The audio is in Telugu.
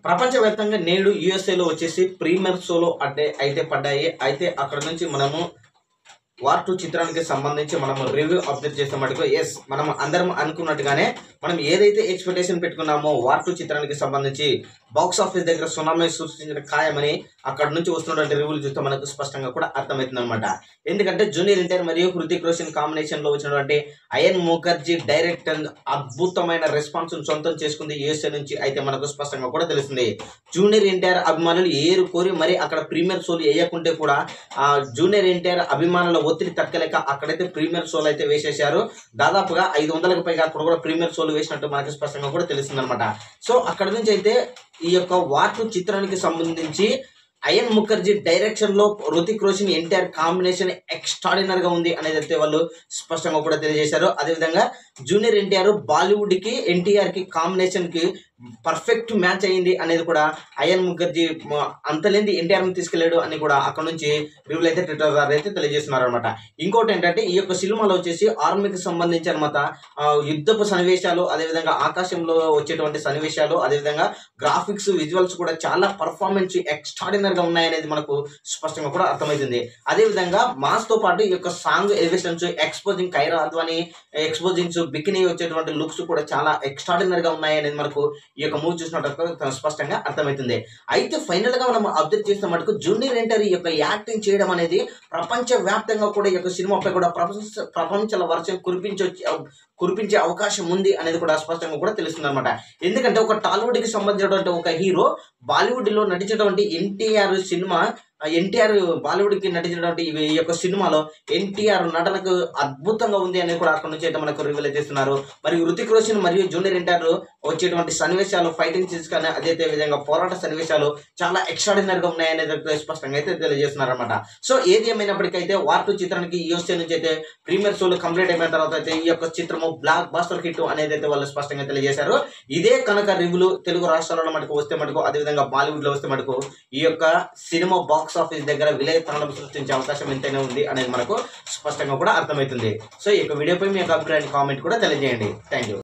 ప్రపంచవ్యాప్తంగా నేడు యూఎస్ఏలో వచ్చేసి ప్రీమియర్ షోలో అయితే పడ్డాయి. అయితే అక్కడ నుంచి మనము వార్ 2 చిత్రానికి సంబంధించి మనం రివ్యూ అబ్జర్వ్ చేసే మటుకు మనం అందరం అనుకున్నట్టుగానే మనం ఏదైతే ఎక్స్పెక్టేషన్ పెట్టుకున్నామో వార్ 2 చిత్రానికి సంబంధించి బాక్స్ ఆఫీస్ దగ్గర సునామీ సృష్టించిన ఖాయమని అక్కడ నుంచి వస్తున్నటువంటి రివ్యూలు చూస్తే మనకు స్పష్టంగా కూడా అర్థమవుతుంది అనమాట. ఎందుకంటే జూనియర్ ఎన్టీఆర్ మరియు హృతిక్ రోషన్ కాంబినేషన్ లో వచ్చినటువంటి అయాన్ ముఖర్జీ డైరెక్టర్ అద్భుతమైన రెస్పాన్స్ సొంతం చేసుకుంది యూఎస్ఏ నుంచి అయితే మనకు స్పష్టంగా కూడా తెలుస్తుంది. జూనియర్ ఎన్టీఆర్ అభిమానులు ఏరు కోరి మరి అక్కడ ప్రీమియర్ షోలు వేయకుంటే కూడా జూనియర్ ఎన్టీఆర్ అభిమానుల ఒత్తిడి తక్కలేక అక్కడైతే ప్రీమియర్ షోలు అయితే వేసేశారు. దాదాపుగా 500కు పైగా అక్కడ కూడా ప్రీమియర్ షోలు వేసినట్టు మనకి స్పష్టంగా కూడా తెలుస్తుంది అనమాట. సో అక్కడ నుంచి అయితే ఈ యొక్క వార్ 2 చిత్రానికి సంబంధించి అయాన్ ముఖర్జీ డైరెక్షన్ లో హృతిక్ రోషన్ ఎన్టీఆర్ కాంబినేషన్ ఎక్స్ట్రాడినరీ గా ఉంది అనేది అయితే వాళ్ళు స్పష్టంగా కూడా తెలియజేశారు. అదేవిధంగా జూనియర్ ఎన్టీఆర్ బాలీవుడ్ కి ఎన్టీఆర్ కి కాంబినేషన్ కి పర్ఫెక్ట్ మ్యాచ్ అయ్యింది అనేది కూడా అయాన్ ముఖర్జీ అంతలేంది ఎన్టీఆర్ ని తీసుకెళ్లాడు అని కూడా అక్కడ నుంచి రివ్యూలు అయితే ట్విట్టర్ ద్వారా అయితే తెలియజేస్తున్నారు అనమాట. ఇంకోటి ఏంటంటే ఈ యొక్క సినిమాలో వచ్చేసి ఆర్మీకి సంబంధించి అనమాట యుద్ధపు సన్నివేశాలు, అదేవిధంగా ఆకాశంలో వచ్చేటువంటి సన్నివేశాలు, అదేవిధంగా గ్రాఫిక్స్ విజువల్స్ కూడా చాలా పర్ఫార్మెన్స్ ఎక్స్ట్రాడినరీగా ఉన్నాయనేది మనకు స్పష్టంగా కూడా అర్థమవుతుంది. అదేవిధంగా మాస్ తో పాటు ఈ యొక్క song elevations, exposing Kiara Advani exposings, bikini వచ్చేటువంటి లుక్స్ కూడా చాలా ఎక్స్ట్రాడినరీగా ఉన్నాయనేది మనకు ఈ యొక్క మూవీ చూసినట్టు స్పష్టంగా అర్థమవుతుంది. అయితే ఫైనల్ గా మనం అబ్జర్వ్ చేసిన మటుకు జూనియర్ ఎన్టీఆర్ ఈ యొక్క యాక్టింగ్ చేయడం అనేది ప్రపంచ వ్యాప్తంగా కూడా ఈ యొక్క సినిమాపై కూడా ప్రపంచాల వర్షం కురిపించే అవకాశం ఉంది అనేది కూడా స్పష్టంగా కూడా తెలుస్తుంది అనమాట. ఎందుకంటే ఒక టాలీవుడ్ కి సంబంధించినటువంటి ఒక హీరో బాలీవుడ్ లో నటించినటువంటి ఎన్టీఆర్ బాలీవుడ్ కి నటించినటువంటి ఈ యొక్క సినిమాలో ఎన్టీఆర్ నటనకు అద్భుతంగా ఉంది అనేది కూడా అక్కడ నుంచి అయితే మనకు రివీల్ చేస్తున్నారు. మరియు హృతిక్ రోషన్ మరియు జూనియర్ ఎన్టీఆర్ వచ్చేటువంటి సన్నివేశాలు, ఫైటింగ్ సీన్స్ కానీ అదే విధంగా పోరాట సన్నివేశాలు చాలా ఎక్స్ట్రాడినరీగా ఉన్నాయనేది స్పష్టంగా అయితే తెలియజేస్తున్నారు అనమాట. సో ఏది ఏమైనప్పటికైతే వార్ 2 చిత్రానికి యూఎస్ఏ నుంచి అయితే ప్రీమియర్ షోలు కంప్లీట్ అయిపోయిన తర్వాత అయితే ఈ యొక్క చిత్రము బ్లాక్ బాస్టర్ హిట్ అనేది అయితే వాళ్ళు స్పష్టంగా తెలియజేశారు. ఇదే కనుక రివ్యూలు తెలుగు రాష్ట్రాలలో మనకు వస్తే మటుకు, అదేవిధంగా బాలీవుడ్ లో వస్తే మటుకు ఈ యొక్క సినిమా బాక్స్ ఆఫీస్ దగ్గర విలయ తాండవం సృష్టించే అవకాశం ఎంతైనా ఉంది అనేది మనకు స్పష్టంగా కూడా అర్థమవుతుంది. సో ఈ యొక్క వీడియోపై మీ యొక్క అభిప్రాయాన్ని కామెంట్ కూడా తెలియజేయండి. Thank you.